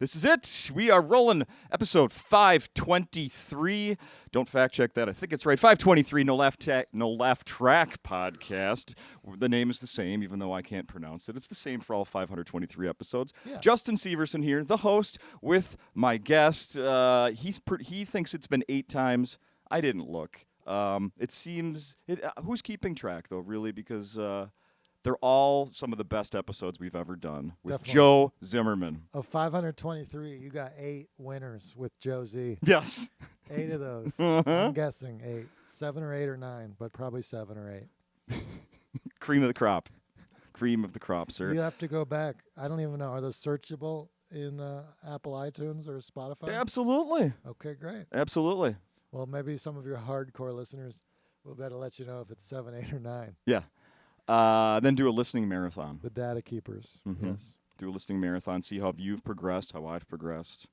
This is it. We are rolling episode 523. Don't fact check that. I think it's right. 523, No Laugh Track podcast. The name is the same, even though I can't pronounce it. It's the same for all 523 episodes. Yeah. Justin Severson here, the host, with my guest. He thinks it's been 8 times. I didn't look. It seems... who's keeping track, though, really? Because... they're all some of the best episodes we've ever done with Definitely. Joe Zimmerman. Of 523, you got 8 winners with Joe Z. Yes. 8 of those. Uh-huh. I'm guessing 8. 7 or 8 or 9, but probably 7 or 8. Cream of the crop. Cream of the crop, sir. You have to go back. I don't even know. Are those searchable in Apple iTunes or Spotify? Absolutely. Okay, great. Absolutely. Well, maybe some of your hardcore listeners will better let you know if it's 7, 8, or 9. Yeah. Then do a listening marathon. The data keepers. Mhm. Yes. Do a listening marathon. See how you've progressed, how I've progressed.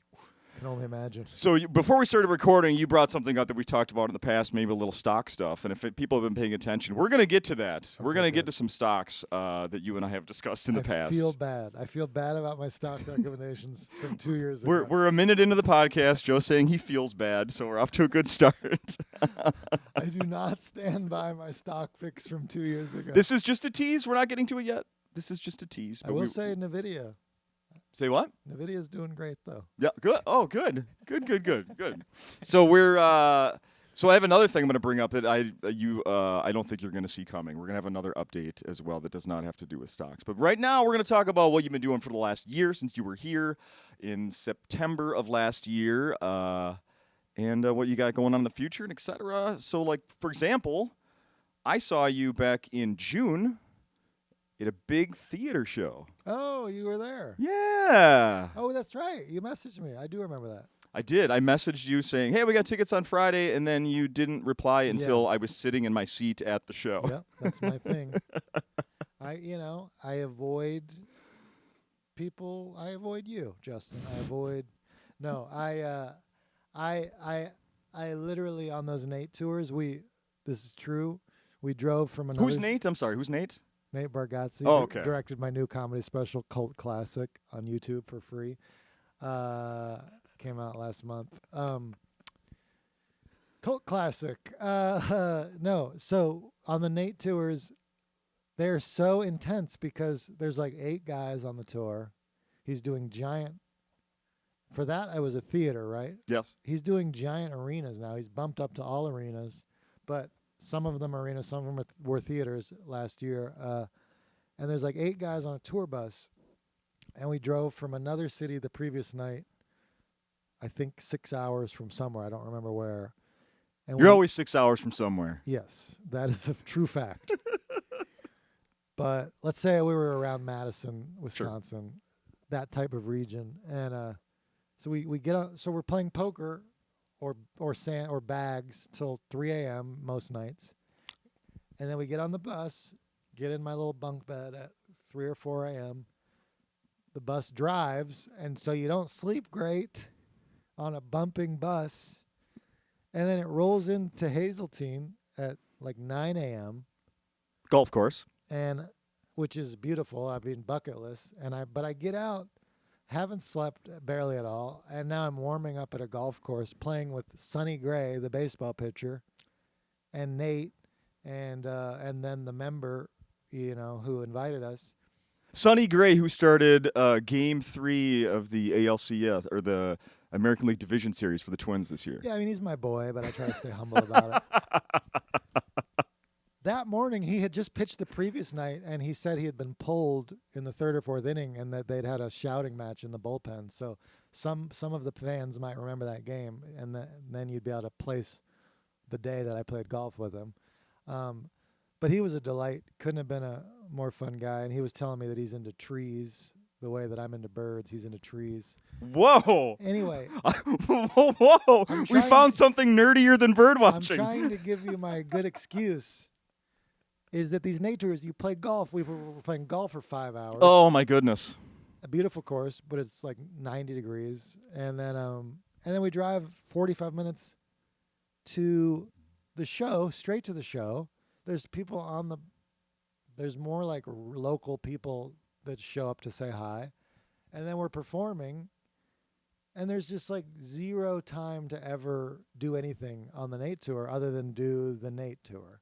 Can only imagine. So before we started recording, you brought something up that we talked about in the past, maybe a little stock stuff. And if people have been paying attention, we're going to get to that. We're going to get to some stocks that you and I have discussed in the past. I feel bad. I feel bad about my stock recommendations from 2 years ago. We're a minute into the podcast. Joe's saying he feels bad, so we're off to a good start. I do not stand by my stock picks from 2 years ago. This is just a tease. We're not getting to it yet. This is just a tease. I will say NVIDIA. Say what? NVIDIA's doing great, though. Yeah, good. Oh, good. Good. So so I have another thing I'm going to bring up that I don't think you're going to see coming. We're going to have another update as well that does not have to do with stocks. But right now we're going to talk about what you've been doing for the last year since you were here in September of last year, and what you got going on in the future, and et cetera. So, like, for example, I saw you back in June at a big theater show. Oh, you were there. Yeah. Oh, that's right. You messaged me. I do remember that. I did. I messaged you saying, hey, we got tickets on Friday, and then you didn't reply until I was sitting in my seat at the show. Yep, that's my thing. I avoid people. I avoid you, Justin. I literally, on those Nate tours, this is true, we drove from another... Who's Nate? I'm sorry, who's Nate? Nate Bargatze. Oh, okay. Directed my new comedy special, Cult Classic, on YouTube for free. Came out last month. Cult Classic. No, so on the Nate tours, they're so intense because there's like 8 guys on the tour. He's doing giant... For that, I was a theater, right? Yes. He's doing giant arenas now. He's bumped up to all arenas, but some of them arenas, some of them were theaters last year. And there's like 8 guys on a tour bus, and we drove from another city the previous night, I think 6 hours from somewhere. I don't remember where. And You're always 6 hours from somewhere. Yes, that is a true fact. But let's say we were around Madison, Wisconsin, that type of region, and so we get on. So we're playing poker, or bags till 3 a.m. most nights, and then we get on the bus, get in my little bunk bed at 3 or 4 a.m. The bus drives, and so you don't sleep great on a bumping bus, and then it rolls into Hazeltine at like 9 a.m. Golf course. and which is beautiful. I mean, bucket list, but I get out. Haven't slept barely at all, and now I'm warming up at a golf course playing with Sonny Gray, the baseball pitcher, and Nate, and then the member, who invited us. Sonny Gray, who started Game 3 of the ALCS, or the American League Division Series for the Twins this year. Yeah, I mean, he's my boy, but I try to stay humble about it. That morning, he had just pitched the previous night, and he said he had been pulled in the 3rd or 4th inning, and that they'd had a shouting match in the bullpen. So some of the fans might remember that game, and then you'd be able to place the day that I played golf with him. But he was a delight. Couldn't have been a more fun guy, and he was telling me that he's into trees the way that I'm into birds. He's into trees. Whoa! Anyway. Whoa! We found something nerdier than bird watching. I'm trying to give you my good excuse. Is that these Nate tours, you play golf. We were playing golf for 5 hours. Oh, my goodness. A beautiful course, but it's like 90 degrees. And then we drive 45 minutes to the show, straight to the show. There's people there's more like local people that show up to say hi. And then we're performing. And there's just like zero time to ever do anything on the Nate tour other than do the Nate tour.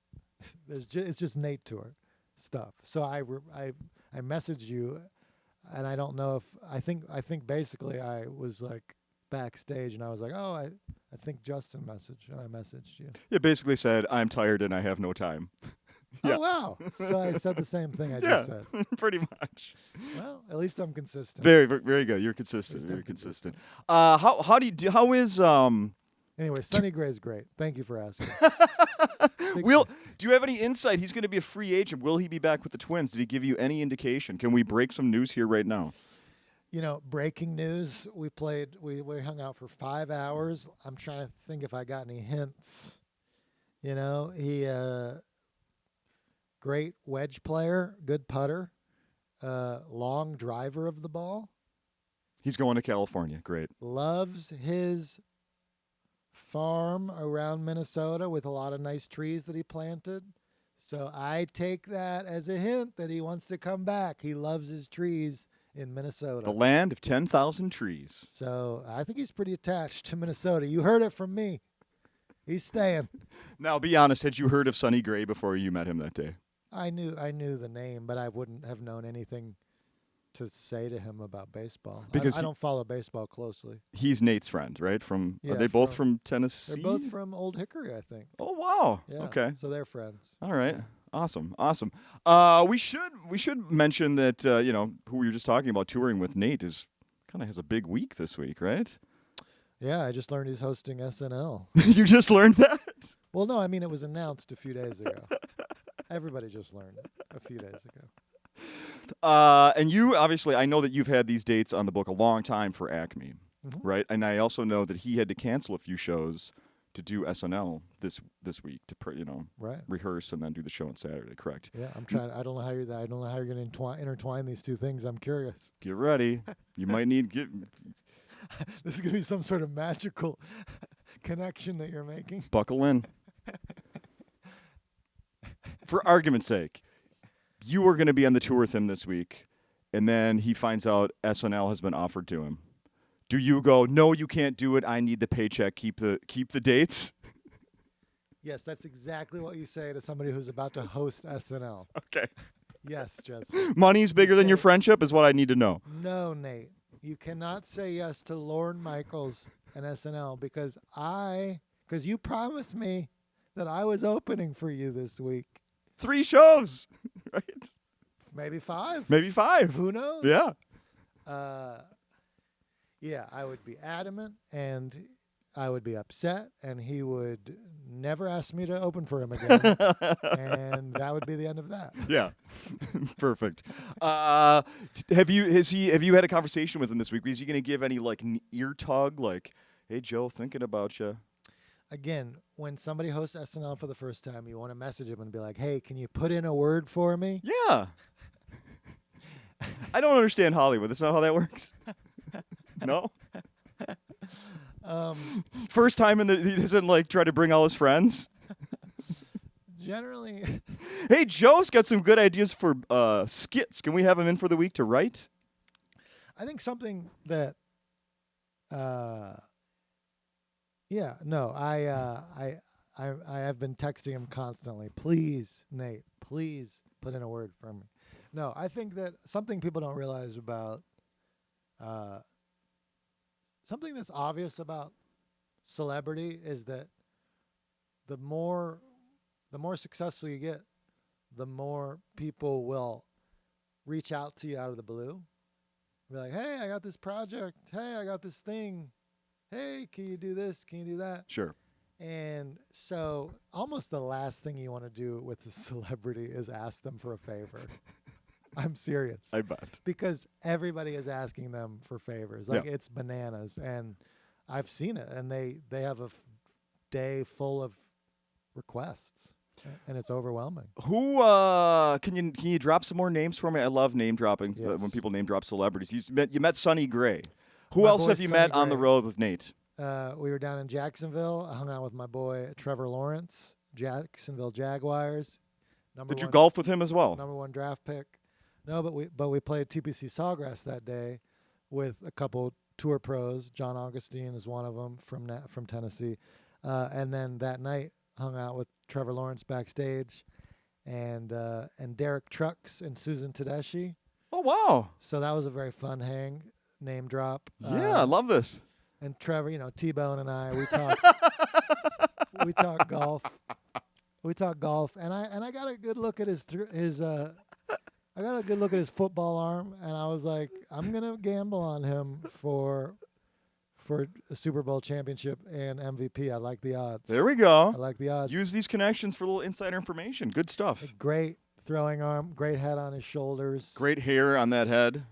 It's just Nate tour stuff. So I messaged you, and I don't know if I think basically I was like backstage, and I was like, oh, I think Justin messaged, and I messaged you. You basically said, I'm tired and I have no time. Yeah. Oh, wow. So I said the same thing I just said. Pretty much. Well, at least I'm consistent. Very, very good. You're consistent. Very consistent. How is Anyway, Sonny Gray's great. Thank you for asking. Do you have any insight? He's going to be a free agent. Will he be back with the Twins? Did he give you any indication? Can we break some news here right now? You know, breaking news. We hung out for 5 hours. I'm trying to think if I got any hints. You know, he great wedge player, good putter, long driver of the ball. He's going to California. Great. Loves his farm around Minnesota with a lot of nice trees that he planted. So I take that as a hint that he wants to come back. He loves his trees in Minnesota. The land of 10,000 trees. So I think he's pretty attached to Minnesota. You heard it from me. He's staying. Now, be honest. Had you heard of Sonny Gray before you met him that day? I knew the name, but I wouldn't have known anything to say to him about baseball. Because I don't follow baseball closely. He's Nate's friend, right? Are they both from Tennessee? They're both from Old Hickory, I think. Oh, wow. Yeah, okay. So they're friends. All right. Yeah. Awesome. We should mention that who we were just talking about touring with Nate kind of has a big week this week, right? Yeah, I just learned he's hosting SNL. You just learned that? Well, no, I mean it was announced a few days ago. Everybody just learned it a few days ago. And you, obviously, I know that you've had these dates on the book a long time for Acme, right? And I also know that he had to cancel a few shows to do SNL this week to rehearse and then do the show on Saturday. Correct? Yeah, I'm trying. I don't know how you're going to intertwine these two things. I'm curious. Get ready. You might need This is going to be some sort of magical connection that you're making. Buckle in. For argument's sake, you were going to be on the tour with him this week, and then he finds out SNL has been offered to him. Do you go, no, you can't do it, I need the paycheck, keep the dates? Yes, that's exactly what you say to somebody who's about to host SNL. Okay. Yes, Justin. Money's bigger than your friendship is what I need to know. No, Nate. You cannot say yes to Lorne Michaels and SNL because you promised me that I was opening for you this week. 3 shows, right? Maybe 5. Maybe 5. Who knows? Yeah. Yeah, I would be adamant and I would be upset and he would never ask me to open for him again. And that would be the end of that. Yeah. Perfect. Have you had a conversation with him this week? Is he going to give any ear tug like, "Hey Joe, thinking about you"? Again, when somebody hosts SNL for the first time, you want to message him and be like, "Hey, can you put in a word for me?" Yeah. I don't understand Hollywood. That's not how that works. No? First time he doesn't try to bring all his friends? Generally. Hey, Joe's got some good ideas for skits. Can we have him in for the week to write? I think something that I have been texting him constantly. Please, Nate, please put in a word for me. No, I think that something people don't realize about something that's obvious about celebrity is that the more successful you get, the more people will reach out to you out of the blue. Be like, "Hey, I got this project. Hey, I got this thing. Hey, can you do this? Can you do that?" Sure. And so almost the last thing you want to do with a celebrity is ask them for a favor. I'm serious. I bet. Because everybody is asking them for favors. It's bananas. And I've seen it. And they have a day full of requests. And it's overwhelming. Who can you drop some more names for me? I love name dropping when people name drop celebrities. You met Sonny Gray. Who else have you met on the road with Nate? We were down in Jacksonville. I hung out with my boy Trevor Lawrence, Jacksonville Jaguars. Did you golf with him as well? #1 draft pick. No, but we played TPC Sawgrass that day with a couple tour pros. John Augustine is one of them from Tennessee. And then that night hung out with Trevor Lawrence backstage and Derek Trucks and Susan Tedeschi. Oh, wow. So that was a very fun hang, name drop. Yeah, I love this. And Trevor, T-Bone and I, we talk golf. We talk golf, and I got a good look at his football arm, and I was like, I'm gonna gamble on him for a Super Bowl championship and MVP. I like the odds. There we go. I like the odds. Use these connections for a little insider information. Good stuff. A great throwing arm, great head on his shoulders. Great hair on that head.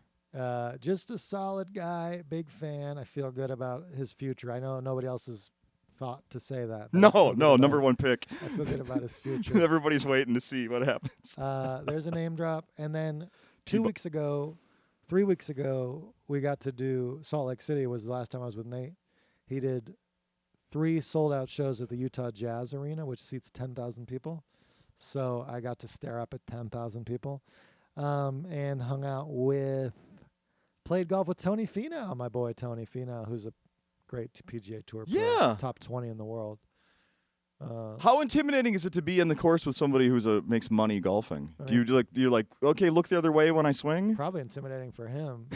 Just a solid guy, big fan. I feel good about his future. I know nobody else has thought to say that. No, number one pick. I feel good about his future. Everybody's waiting to see what happens. There's a name drop. And then 3 weeks ago, we got to do Salt Lake City was the last time I was with Nate. He did 3 sold-out shows at the Utah Jazz Arena, which seats 10,000 people. So I got to stare up at 10,000 people and hung out played golf with Tony Finau, my boy Tony Finau, who's a great PGA Tour player, top 20 in the world. How intimidating is it to be in the course with somebody who's makes money golfing? Do you like okay, look the other way when I swing? Probably intimidating for him,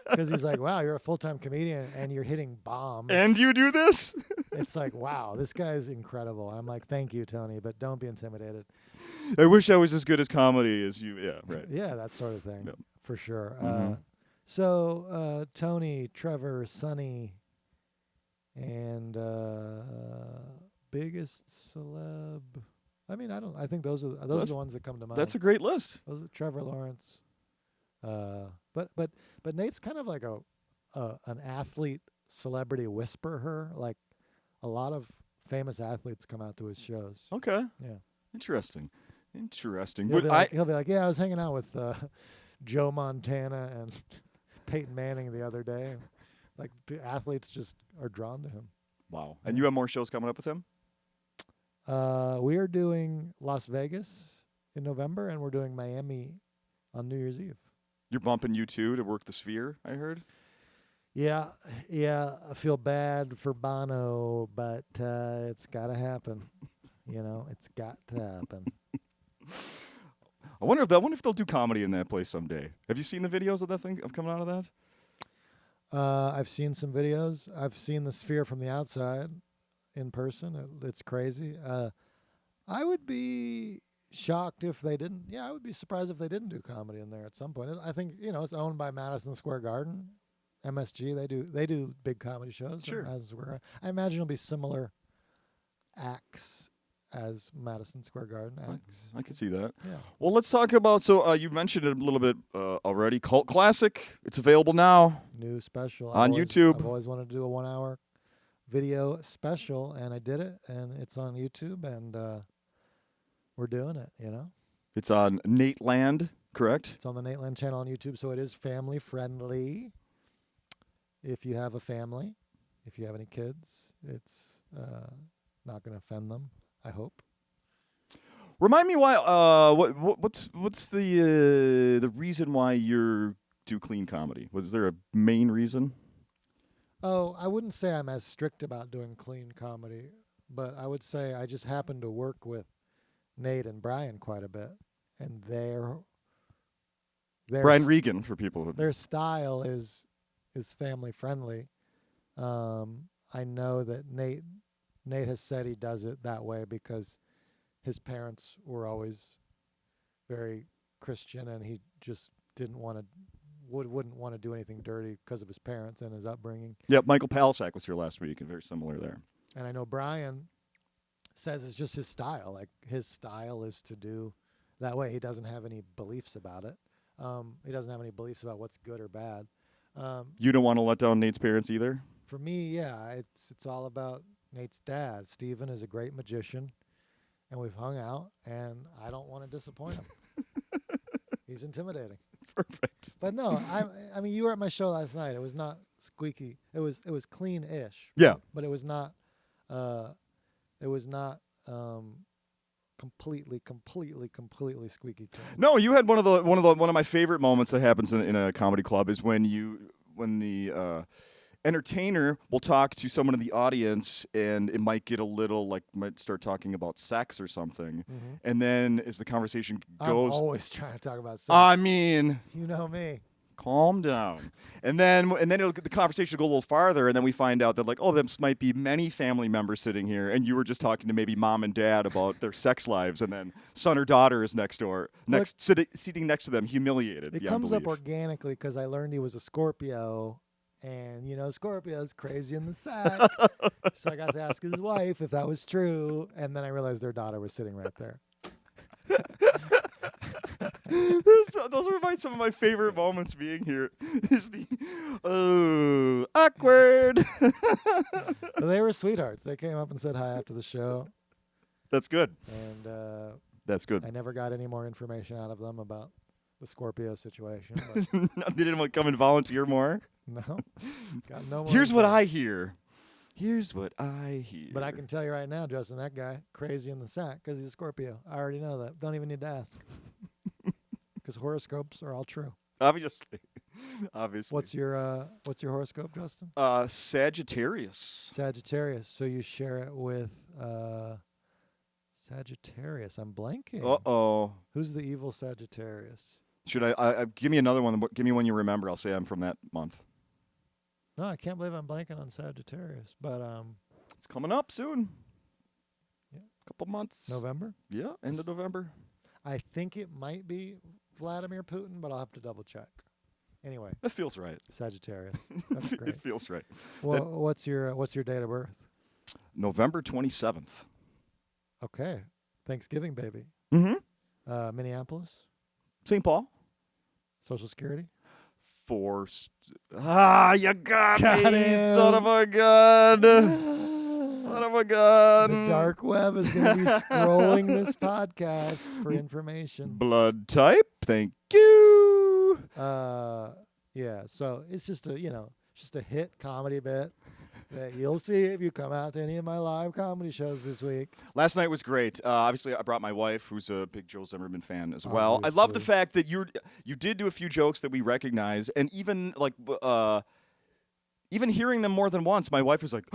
because he's like, wow, you're a full-time comedian and you're hitting bombs. And you do this? It's like, wow, this guy's incredible. I'm like, thank you, Tony, but don't be intimidated. I wish I was as good as comedy as you. Yeah, right. Yeah, that sort of thing, for sure. Mm-hmm. So Tony, Trevor, Sonny, and biggest celeb. I mean, I think those are the ones that come to mind. That's a great list. Those are Trevor Lawrence. But Nate's kind of like an athlete celebrity whisperer. Like a lot of famous athletes come out to his shows. Okay. Yeah. Interesting. He'll be like, yeah, I was hanging out with Joe Montana and Peyton Manning the other day. Like athletes just are drawn to him. Wow. And you have more shows coming up with him? We are doing Las Vegas in November, and we're doing Miami on New Year's Eve. You're bumping U2 to work the Sphere, I heard? Yeah. I feel bad for Bono, but it's got to happen. It's got to happen. I wonder if they'll do comedy in that place someday. Have you seen the videos of that thing coming out of that? I've seen some videos. I've seen the Sphere from the outside in person. It's crazy. I would be shocked if they didn't. Yeah, I would be surprised if they didn't do comedy in there at some point. I think it's owned by Madison Square Garden, MSG. They do big comedy shows. Sure. I imagine it'll be similar acts as Madison Square Garden acts. I can see that. Yeah. Well, let's talk about, you mentioned it a little bit already, Cult Classic. It's available now. New special. On YouTube. I've always wanted to do a 1-hour video special, and I did it, and it's on YouTube, and we're doing it, It's on Nate Land, correct? It's on the Nate Land channel on YouTube, so it is family friendly. If you have a family, if you have any kids, it's not going to offend them, I hope. Remind me why. What's the reason why you do clean comedy? Was there a main reason? Oh, I wouldn't say I'm as strict about doing clean comedy, but I would say I just happen to work with Nate and Brian quite a bit, and their Brian Regan for people who their style is family friendly. I know that Nate has said he does it that way because his parents were always very Christian, and he just wouldn't want to do anything dirty because of his parents and his upbringing. Yep, Michael Palisak was here last week, and very similar there. And I know Brian says it's just his style. Like his style is to do that way. He doesn't have any beliefs about it. He doesn't have any beliefs about what's good or bad. You don't want to let down Nate's parents either? For me, yeah, it's all about Nate's dad. Steven is a great magician, and we've hung out, and I don't want to disappoint him. He's intimidating. Perfect. But no, I mean, you were at my show last night. It was not squeaky. It was clean-ish. Yeah. But it was not completely squeaky clean. No, you had one of my favorite moments that happens in a comedy club is when you entertainer will talk to someone in the audience, and it might get a little might start talking about sex or something, and then as the conversation goes, I'm always trying to talk about sex. I mean, you know me. calm down, and then the conversation will go a little farther, and then we find out that this might be many family members sitting here, and you were just talking to maybe mom and dad about their sex lives, and then son or daughter is next door, sitting next to them, humiliated. It comes up organically because I learned he was a Scorpio. And, Scorpio's crazy in the sack. So I got to ask his wife if that was true. And then I realized their daughter was sitting right there. Those are some of my favorite moments being here. Is the, awkward. But they were sweethearts. They came up and said hi after the show. That's good. And that's good. I never got any more information out of them about the Scorpio situation. But they didn't want to come and volunteer more? No. Got no more Here's what info. I hear. Here's what I hear. But I can tell you right now, Justin, that guy, crazy in the sack because he's a Scorpio. I already know that. Don't even need to ask. Because horoscopes are all true. Obviously. What's your horoscope, Justin? Sagittarius. Sagittarius. So you share it with Sagittarius. I'm blanking. Uh-oh. Who's the evil Sagittarius? Should I give me another one? Give me one you remember. I'll say I'm from that month. No, I can't believe I'm blanking on Sagittarius. But it's coming up soon. Yeah. Couple months. November? Yeah, end of November. I think it might be Vladimir Putin, but I'll have to double check. Anyway. That feels right. Sagittarius. That's great. It feels right. Well, what's your date of birth? November 27th. Okay. Thanksgiving, baby. Mm-hmm. Minneapolis? St. Paul. Social Security? You got me, him. son of a gun. Son of a gun. The dark web is going to be scrolling this podcast for information. Blood type, thank you. Yeah, so it's just a hit comedy bit that you'll see if you come out to any of my live comedy shows this week. Last night was great. Obviously, I brought my wife, who's a big Joe Zimmerman fan as well. Obviously. I love the fact that you did do a few jokes that we recognize, and even even hearing them more than once, my wife was like,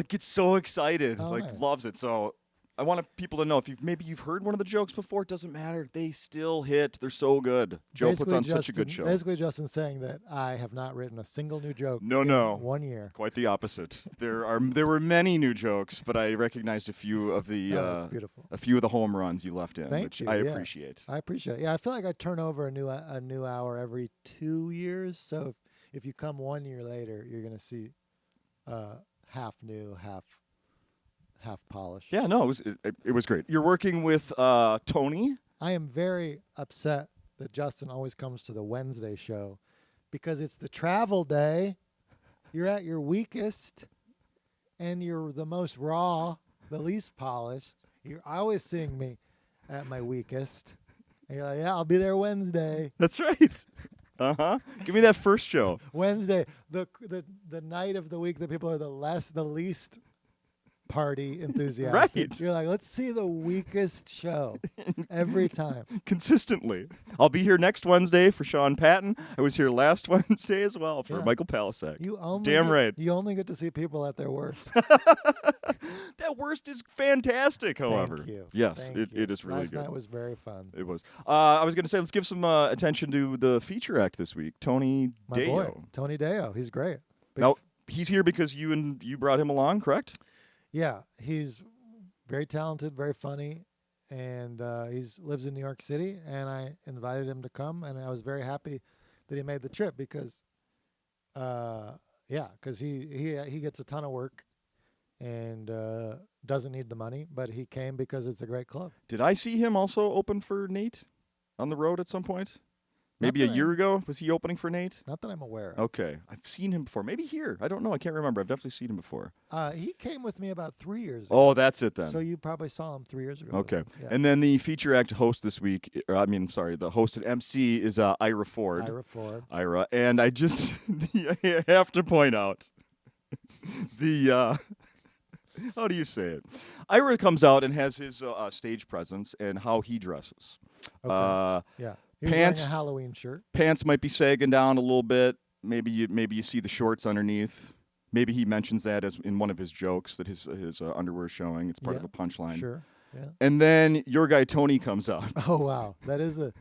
gets so excited, nice. Loves it. So I want people to know if you've heard one of the jokes before, it doesn't matter. They still hit. They're so good. Joe puts on such a good show. Basically, Justin's saying that I have not written a single new joke in 1 year. Quite the opposite. There were many new jokes, but I recognized a few of the that's beautiful. A few of the home runs you left in, Thank you. I appreciate. I appreciate it. Yeah, I feel like I turn over a new hour every 2 years. So if you come 1 year later, you're gonna see half new, half polished. Yeah, no, it was great. You're working with Tony. I am very upset that Justin always comes to the Wednesday show because it's the travel day. You're at your weakest, and you're the most raw, the least polished. You're always seeing me at my weakest. And you're like, yeah, I'll be there Wednesday. That's right. Uh-huh. Give me that first show. Wednesday, the night of the week that people are the least party enthusiastic. Right. You're like, let's see the weakest show every time. Consistently. I'll be here next Wednesday for Sean Patton. I was here last Wednesday as well for Michael Palisak. Right. You only get to see people at their worst. That worst is fantastic, however. Thank you. Yes, Thank you. It is really Last good. night was very fun. It was. I was going to say, let's give some attention to the feature act this week, Tony My Deo. boy, Tony Deo. He's great. Now, he's here because you brought him along, correct? Yeah, he's very talented, very funny, and he lives in New York City, and I invited him to come, and I was very happy that he made the trip because, he gets a ton of work and doesn't need the money, but he came because it's a great club. Did I see him also open for Nate on the road at some point? Maybe a year ago? Was he opening for Nate? Not that I'm aware of. Okay. I've seen him before. Maybe here. I don't know. I can't remember. I've definitely seen him before. He came with me about 3 years ago. Oh, that's it then. So you probably saw him 3 years ago. Okay. Yeah. And then the feature act host this week, the host and MC is Ira Ford. Ira. And I just I have to point out how do you say it? Ira comes out and has his stage presence and how he dresses. Okay. Yeah. He's Pants, wearing a Halloween shirt. Pants might be sagging down a little bit. Maybe you see the shorts underneath. Maybe he mentions that as in one of his jokes that his underwear is showing. It's part of a punchline. Sure. Yeah. And then your guy Tony comes out. Oh wow, that is a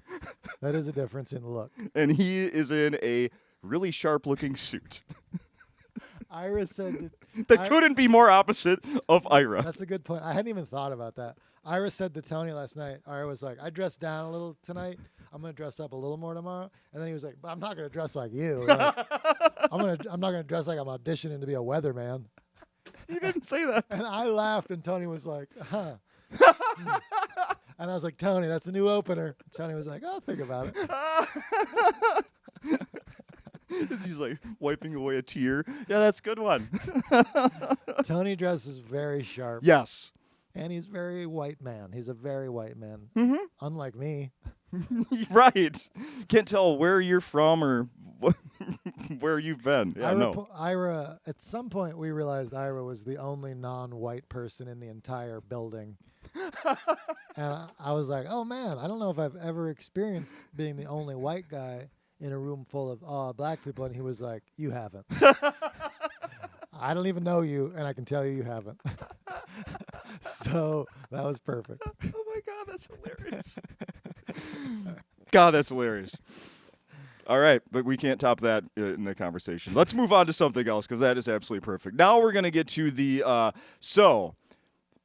difference in look. And he is in a really sharp-looking suit. Ira said That couldn't be more opposite of Ira. That's a good point. I hadn't even thought about that. Ira said to Tony last night, Ira was like, I dressed down a little tonight. I'm going to dress up a little more tomorrow. And then he was like, but I'm not going to dress like you. Like, I'm not going to dress like I'm auditioning to be a weatherman. He didn't say that. And I laughed, and Tony was like, huh. And I was like, Tony, that's a new opener. Tony was like, I'll think about it. He's like wiping away a tear. Yeah, that's a good one. Tony dresses very sharp. Yes. And he's very white man. He's a very white man. Mm-hmm. Unlike me. Right. Can't tell where you're from or where you've been. Yeah, no. Ira, at some point we realized Ira was the only non-white person in the entire building. And I was like, oh man, I don't know if I've ever experienced being the only white guy in a room full of black people. And he was like, you haven't. I don't even know you, and I can tell you haven't. So that was perfect. Oh my God, that's hilarious. God, that's hilarious. All right, but we can't top that in the conversation. Let's move on to something else because that is absolutely perfect. Now we're going to get to the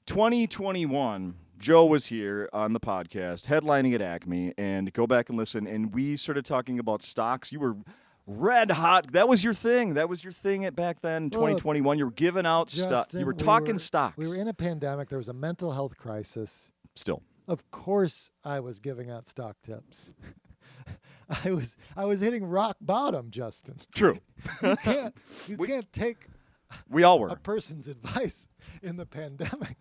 2021. Joe was here on the podcast, headlining at Acme, and go back and listen. And we started talking about stocks. You were red hot. That was your thing. That was your thing back then, 2021. You were giving out stuff. You were talking stocks. We were in a pandemic. There was a mental health crisis. Still. Of course, I was giving out stock tips. I was hitting rock bottom, Justin. True. You can't take we all were a person's advice in the pandemic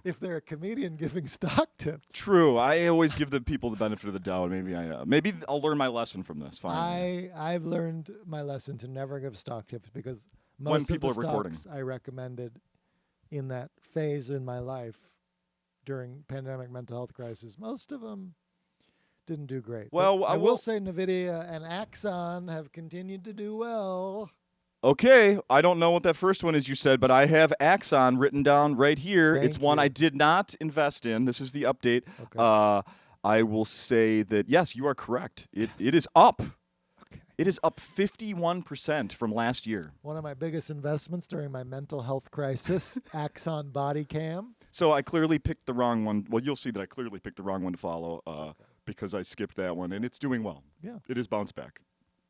if they're a comedian giving stock tips. True. I always give the people the benefit of the doubt. Maybe I'll learn my lesson from this. Finally, I've learned my lesson to never give stock tips because most of the stocks I recommended in that phase in my life during pandemic mental health crisis, most of them didn't do great. Well, but I will say NVIDIA and Axon have continued to do well. Okay, I don't know what that first one is you said, but I have Axon written down right here. It's one I did not invest in. This is the update. Okay. I will say that, yes, you are correct. It is up. Okay. It is up 51% from last year. One of my biggest investments during my mental health crisis, Axon Body Cam. So I clearly picked the wrong one. Well, you'll see that I clearly picked the wrong one to follow because I skipped that one, and it's doing well. Yeah. It is bounced back.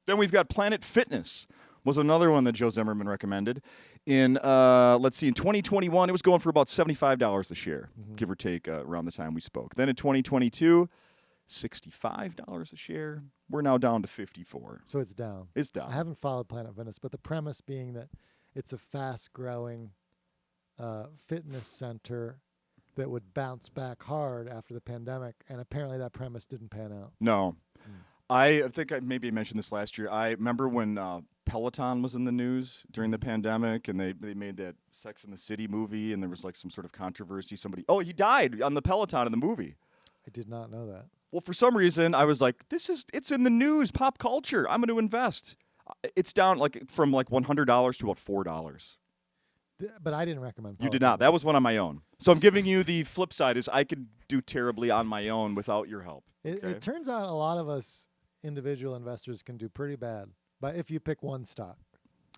Then we've got Planet Fitness. Was another one that Joe Zimmerman recommended. In 2021, it was going for about $75 a share, give or take, around the time we spoke. Then in 2022, $65 a share. We're now down to $54. So it's down. It's down. I haven't followed Planet Fitness, but the premise being that it's a fast-growing fitness center that would bounce back hard after the pandemic, and apparently that premise didn't pan out. No. I think I maybe mentioned this last year. I remember when Peloton was in the news during the pandemic, and they made that Sex and the City movie, and there was like some sort of controversy. He died on the Peloton in the movie. I did not know that. Well, for some reason, I was like, it's in the news, pop culture. I'm going to invest. It's down from $100 to about $4. But I didn't recommend Peloton. You did not. That was one on my own. So I'm giving you the flip side is I could do terribly on my own without your help. It turns out a lot of us individual investors can do pretty bad, but if you pick one stock.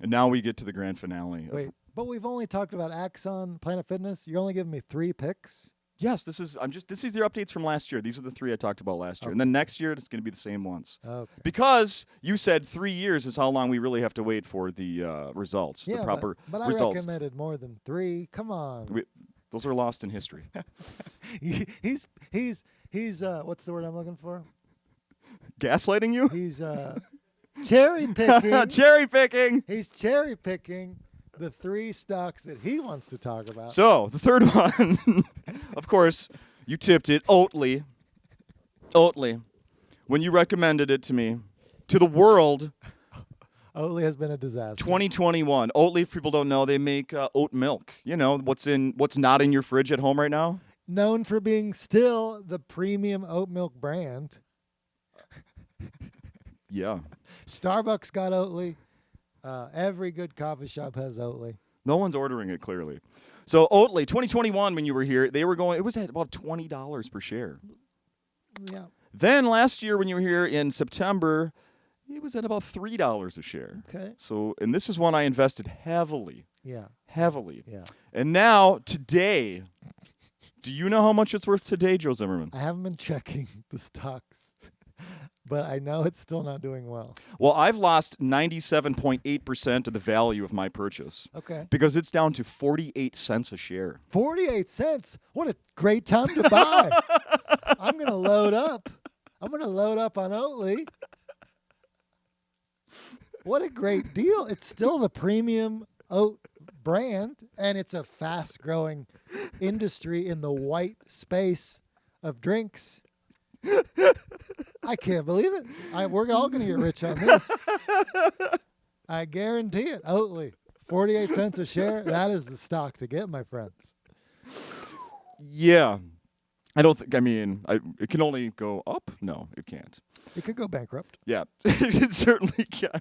And now we get to the grand finale. Wait, but we've only talked about Axon, Planet Fitness. You're only giving me 3 picks? Yes, this is your updates from last year. These are the 3 I talked about last year. And then next year it's going to be the same ones. Okay. Because you said 3 years is how long we really have to wait for the results, the proper but results. I recommended more than 3. Come on. Those are lost in history. He's what's the word I'm looking for? Gaslighting you? He's cherry picking. Cherry picking. He's cherry picking the 3 stocks that he wants to talk about. So the third one, of course, you tipped it. Oatly. When you recommended it to me, to the world. Oatly has been a disaster. 2021. Oatly, if people don't know, they make oat milk. You know, what's not in your fridge at home right now? Known for being still the premium oat milk brand. Yeah. Starbucks got Oatly. Every good coffee shop has Oatly. No one's ordering it, clearly. So Oatly, 2021, when you were here, they were going, it was at about $20 per share. Yeah. Then last year when you were here in September, it was at about $3 a share. Okay. So, and this is one I invested heavily. Yeah. Heavily. Yeah. And now, today, do you know how much it's worth today, Joe Zimmerman? I haven't been checking the stocks, but I know it's still not doing well. Well, I've lost 97.8% of the value of my purchase. Okay. Because it's down to 48 cents a share. 48 cents. What a great time to buy. I'm going to load up. I'm going to load up on Oatly. What a great deal. It's still the premium oat brand, and it's a fast-growing industry in the white space of drinks. I can't believe it. We're all going to get rich on this. I guarantee it. Oatly, 48 cents a share. That is the stock to get, my friends. Yeah. I don't think, it can only go up? No, it can't. It could go bankrupt. Yeah, it certainly can.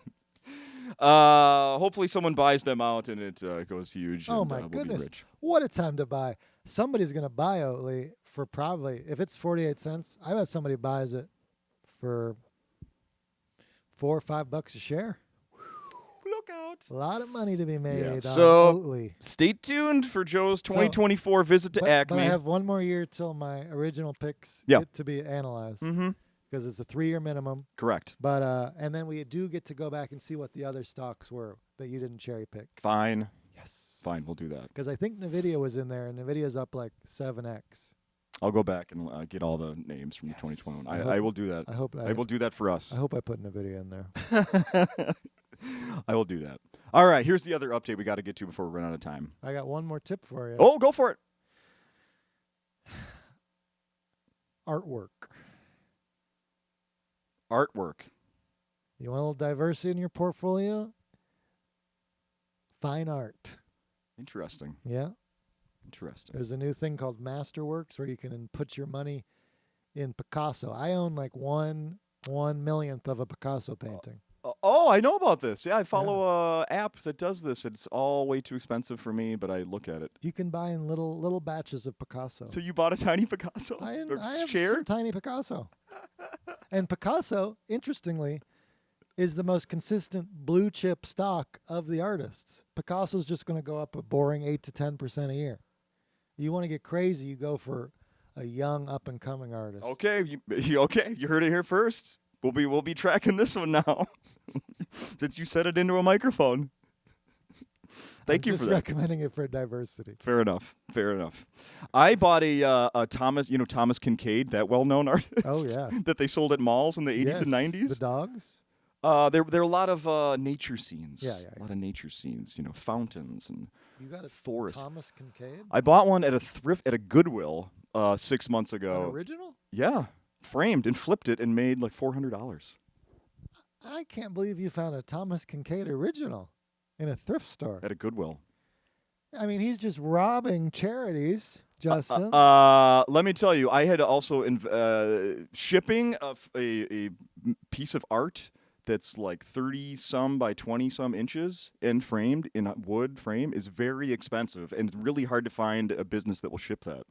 Hopefully someone buys them out and it goes huge. Oh, and, my we'll goodness. Be rich. What a time to buy. Somebody's going to buy Oatly for probably, if it's 48 cents, I bet somebody buys it for $4 or $5 a share. Look out. A lot of money to be made on So, Oatly. Stay tuned for Joe's 2024 visit to Acme. But I have one more year till my original picks Yeah. get to be analyzed. Mm-hmm. Because it's a 3-year minimum. Correct. But and then we do get to go back and see what the other stocks were that you didn't cherry pick. Fine. Yes. Fine, we'll do that. Because I think NVIDIA was in there, and NVIDIA's up like 7x. I'll go back and get all the names from 2021. I I will do that. I will do that for us. I hope I put NVIDIA in there. I will do that. All right, here's the other update we got to get to before we run out of time. I got one more tip for you. Oh, go for it. Artwork. Artwork. You want a little diversity in your portfolio? Fine art. Interesting. Yeah. Interesting. There's a new thing called Masterworks where you can put your money in Picasso. I own like 1/1,000,000th of a Picasso painting. Oh, I know about this. Yeah, I follow a app that does this. It's all way too expensive for me, but I look at it. You can buy in little batches of Picasso. So you bought a tiny Picasso? I Or have chair? some tiny Picasso. And Picasso, interestingly, is the most consistent blue chip stock of the artists. Picasso's just going to go up a boring 8 to 10% a year. You want to get crazy, you go for a young up and coming artist. Okay, you heard it here first. We'll be tracking this one now, since you set it into a microphone. Thank you for that. Just recommending it for diversity. Fair enough. I bought a Thomas, Thomas Kincaid, that well-known artist. Oh yeah. That they sold at malls in the 80s and 90s. The dogs. There are a lot of nature scenes. Yeah. A lot of nature scenes. fountains and You got a forest. Thomas Kincaid? I bought one at a Goodwill 6 months An ago. original? Yeah, framed and flipped it and made like $400. I can't believe you found a Thomas Kincaid original in a thrift store. At a Goodwill. I mean, he's just robbing charities, Justin. Let me tell you, I had also shipping of a piece of art that's like 30-some by 20-some inches and framed in a wood frame is very expensive, and it's really hard to find a business that will ship that.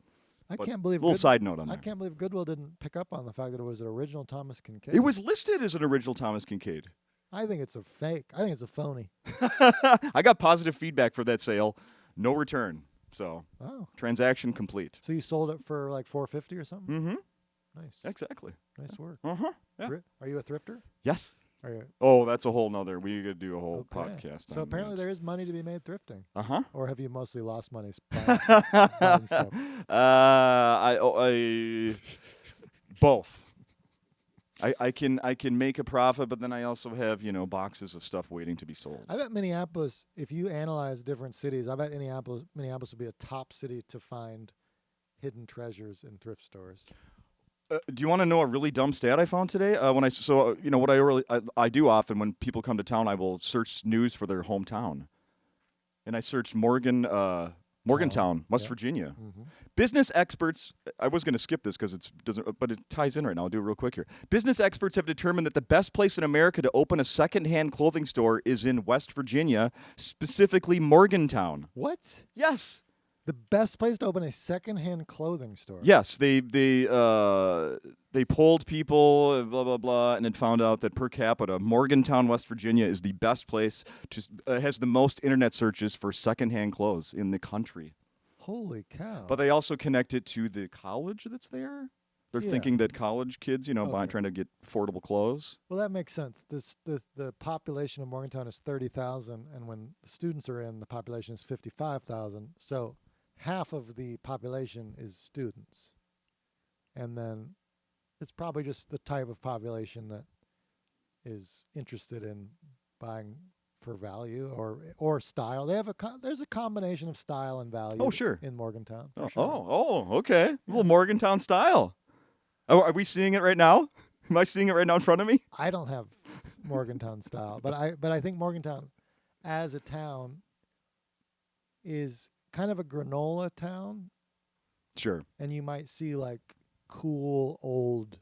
I But can't believe. Little side note on I that. can't believe Goodwill didn't pick up on the fact that it was an original Thomas Kincaid. It was listed as an original Thomas Kincaid. I think it's a fake. I think it's a phony. I got positive feedback for that sale. No return. So, Oh, transaction complete. so you sold it for like $450 or something? Mm-hmm. Nice. Exactly. Nice work. Uh-huh. Yeah. Are you a thrifter? Yes. Are you? Oh, that's a whole nother. We could do a whole Okay. podcast. So apparently there is money to be made thrifting. Uh-huh. Or have you mostly lost money buying stuff? I both. I can make a profit, but then I also have boxes of stuff waiting to be sold. I bet Minneapolis, if you analyze different cities, I bet Minneapolis would be a top city to find hidden treasures in thrift stores. Do you want to know a really dumb stat I found today? What I do often when people come to town, I will search news for their hometown, and I searched Morgan Morgantown, West Yeah. Virginia. Mm-hmm. Business experts, I was going to skip this because it doesn't, but it ties in right now. I'll do it real quick here. Business experts have determined that the best place in America to open a secondhand clothing store is in West Virginia, specifically Morgantown. What? Yes. The best place to open a secondhand clothing store. Yes, they polled people, blah blah blah, and it found out that per capita, Morgantown, West Virginia, is the best place to has the most internet searches for secondhand clothes in the country. Holy cow! But they also connect it to the college that's there. They're Yeah. thinking that college kids, Okay. trying to get affordable clothes. Well, that makes sense. The population of Morgantown is 30,000, and when the students are in, the population is 55,000. So half of the population is students, and then it's probably just the type of population that is interested in buying for value or style. They have there's a combination of style and value. Oh, sure. In Morgantown. For Oh, sure. Okay. A little Morgantown style. Oh, are we seeing it right now? Am I seeing it right now in front of me? I don't have Morgantown style, but I think Morgantown as a town is kind of a granola town, Sure. and you might see like cool old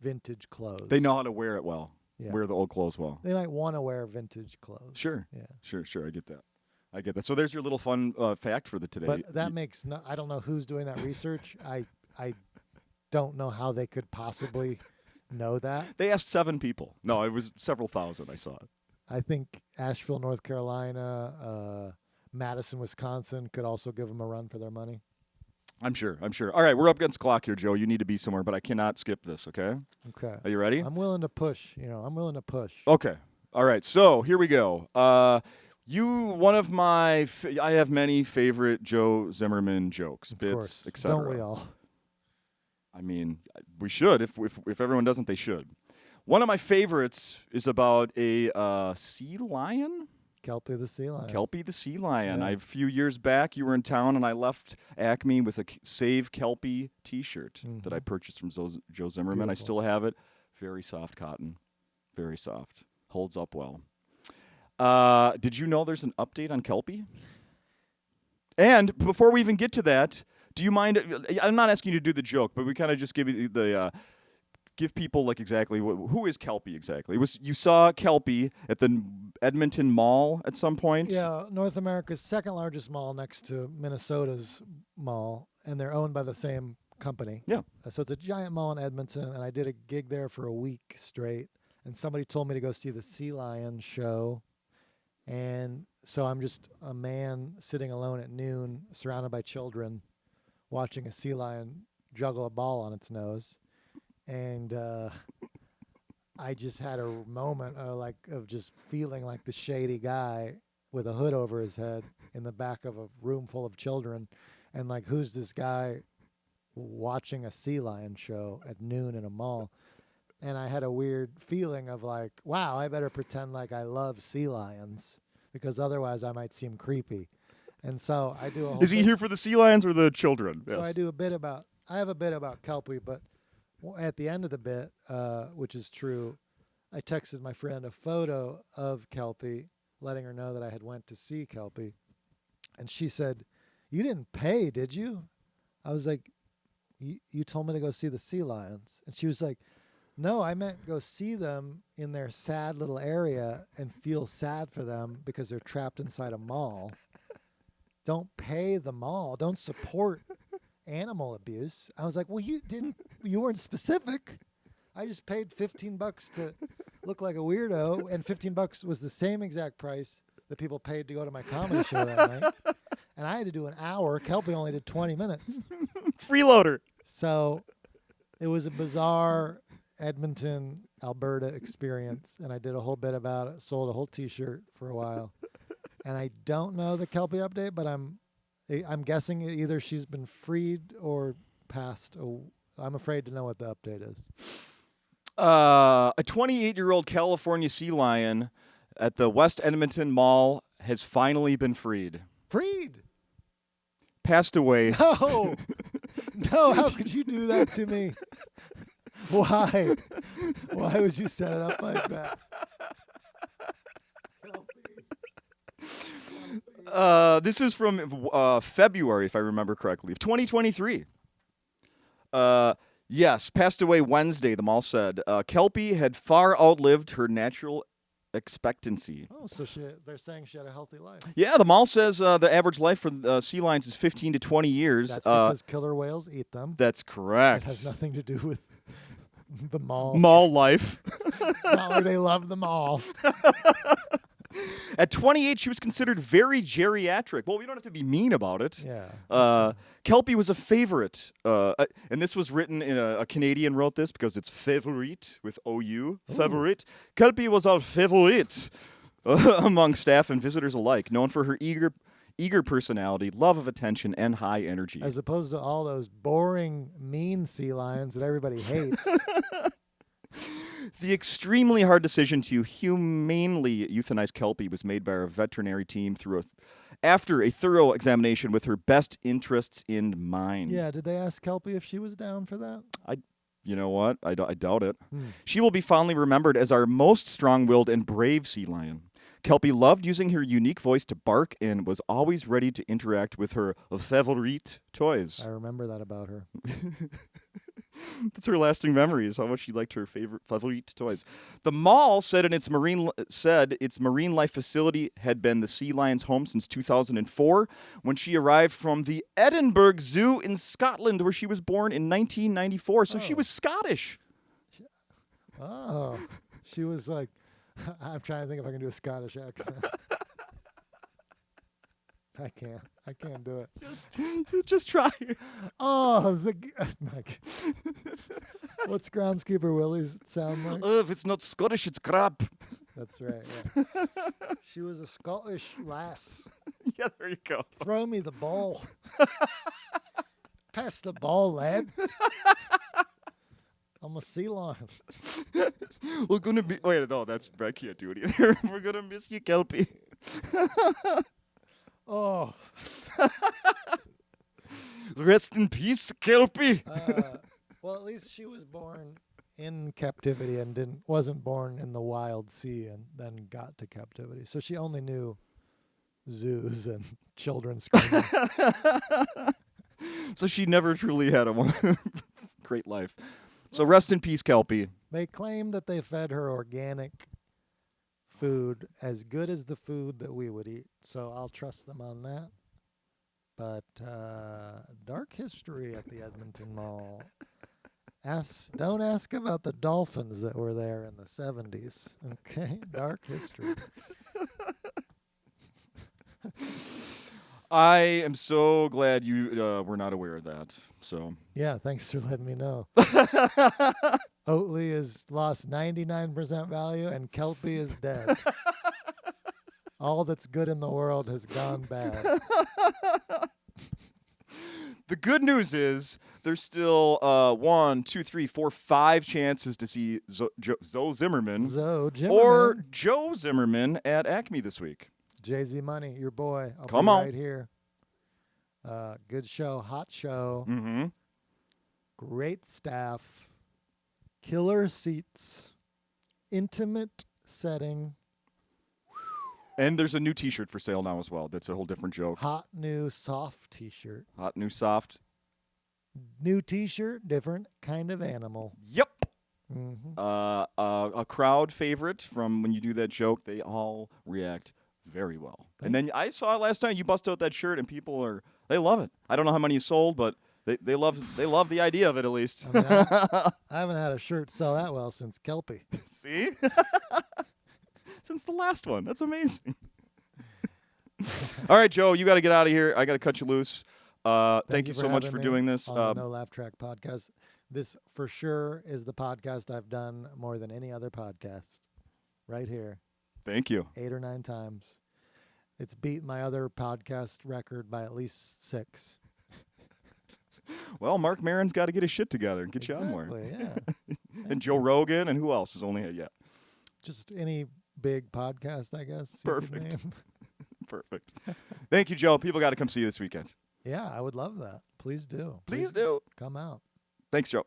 vintage clothes. They know how to wear it well. Yeah. Wear the old clothes well. They might want to wear vintage clothes. Sure. Yeah. Sure. I get that. So there's your little fun fact for the today. But that makes no. I don't know who's doing that research. I don't know how they could possibly know that. They asked 7 people. No, it was several thousand. I saw it. I think Asheville, North Carolina, Madison, Wisconsin could also give them a run for their money. I'm sure. All right, we're up against clock here, Joe. You need to be somewhere, but I cannot skip this, okay? Okay. Are you ready? I'm willing to push. I'm willing to push. Okay. All right, so here we go. One of my, I have many favorite Joe Zimmerman jokes, Of bits, course. etc. Don't we all? I mean, we should. If everyone doesn't, they should. One of my favorites is about a sea lion. Kelpy the sea lion. Kelpy the sea lion. Yeah. A few years back, you were in town, and I left Acme with a Save Kelpy T-shirt that I purchased from Joe Zimmerman. I Beautiful. still have it. Very soft cotton. Very soft. Holds up well. Did you know there's an update on Kelpy? And before we even get to that, do you mind? I'm not asking you to do the joke, but we kind of just give you give people like exactly who is Kelpy exactly. You saw Kelpy at the Edmonton Mall at some point. Yeah, North America's second largest mall next to Minnesota's mall, and they're owned by the same company. Yeah. So it's a giant mall in Edmonton, and I did a gig there for a week straight, and somebody told me to go see the Sea Lion show. And so I'm just a man sitting alone at noon, surrounded by children, watching a sea lion juggle a ball on its nose. And I just had a moment of just feeling like the shady guy with a hood over his head in the back of a room full of children. And like, who's this guy watching a sea lion show at noon in a mall? And I had a weird feeling of like, wow, I better pretend like I love sea lions because otherwise I might seem creepy. And so I do a whole Is he here for the sea lions or the children? So Yes. I have a bit about Kelpy, but at the end of the bit, which is true, I texted my friend a photo of Kelpy, letting her know that I had went to see Kelpy. And she said, "You didn't pay, did you?" I was like, you told me to go see the sea lions. And she was like, "No, I meant go see them in their sad little area and feel sad for them because they're trapped inside a mall. Don't pay the mall. Don't support animal abuse." I was like, "Well, you weren't specific. I just paid $15 to look like a weirdo, and $15 was the same exact price that people paid to go to my comedy show that night. And I had to do an hour. Kelpy only did 20 minutes. Freeloader. So it was a bizarre Edmonton, Alberta experience, and I did a whole bit about it, sold a whole T-shirt for a while. And I don't know the Kelpy update, but I'm guessing either she's been freed or passed. I'm afraid to know what the update is. A 28-year-old California sea lion at the West Edmonton Mall has finally been freed. Freed? Passed away. No. No, how could you do that to me? Why? Why would you set it up like that? This is from February, if I remember correctly, of 2023. Yes, passed away Wednesday, the mall said. Kelpy had far outlived her natural expectancy. Oh, so they're saying she had a healthy life. Yeah, the mall says the average life for sea lions is 15 to 20 years. That's because killer whales eat them. That's correct. It has nothing to do with the mall. Mall life. It's not like they love the mall. At 28, she was considered very geriatric. Well, we don't have to be mean about it. Yeah. Kelpy was a favorite. And this was written in a Canadian wrote this because it's favorite with O-U. Favorite. Kelpy was our favorite among staff and visitors alike, known for her eager personality, love of attention, and high energy. As opposed to all those boring, mean sea lions that everybody hates. The extremely hard decision to humanely euthanize Kelpy was made by our veterinary team after a thorough examination with her best interests in mind. Yeah, did they ask Kelpy if she was down for that? You know what? I doubt it. She will be fondly remembered as our most strong-willed and brave sea lion. Kelpy loved using her unique voice to bark and was always ready to interact with her favorite toys. I remember that about her. That's her lasting memory, is how much she liked her favorite toys. The mall said its marine life facility had been the sea lion's home since 2004, when she arrived from the Edinburgh Zoo in Scotland, where she was born in 1994. So she was Scottish. Oh, she was like, I'm trying to think if I can do a Scottish accent. I can't do it. Just try. Oh, what's Groundskeeper Willie's sound like? Oh, if it's not Scottish, it's crap. That's right, yeah. She was a Scottish lass. Yeah, there you go. Throw me the ball. Pass the ball, lad. I'm a sea lion. We're gonna be. Wait, no, I can't do it either. We're gonna miss you, Kelpy. Oh. Rest in peace, Kelpy. Well, at least she was born in captivity and wasn't born in the wild sea and then got to captivity. So she only knew zoos and children screaming. So she never truly had a great life. So rest in peace, Kelpy. They claim that they fed her organic food as good as the food that we would eat. So I'll trust them on that. But dark history at the Edmonton Mall. Don't ask about the dolphins that were there in the 70s. Okay? Dark history. I am so glad you were not aware of that. So yeah, thanks for letting me know. Oatly has lost 99% value and Kelpy is dead. All that's good in the world has gone bad. The good news is there's still 1, 2, 3, 4, 5 chances to see Joe Zimmerman or Joe Zimmerman at Acme this week. Jay-Z Money, your boy. I'll Come be on. right here. Good show, hot show. Mm-hmm. Great staff. Killer seats. Intimate setting. And there's a new T-shirt for sale now as well. That's a whole different joke. Hot new soft T-shirt. Hot new soft. New T-shirt, different kind of animal. Yep. Mm-hmm. A crowd favorite from when you do that joke. They all react very well. And then I saw it last time. You bust out that shirt, and people they love it. I don't know how many you sold, but they love the idea of it at least. I mean, I haven't had a shirt sell that well since Kelpy. See? Since the last one. That's amazing. All right, Joe, you got to get out of here. I got to cut you loose. Thank you so much for doing this. On the No Laugh Track podcast. This for sure is the podcast I've done more than any other podcast. Right here. Thank you. 8 or 9 times. It's beat my other podcast record by at least 6. Well, Mark Maron's got to get his shit together and get you on more. Exactly, yeah. And Joe Rogan, and who else has only had yet? Just any big podcast, I guess. Perfect. Perfect. Thank you, Joe. People got to come see you this weekend. Yeah, I would love that. Please do. Please do. Come out. Thanks, Joe.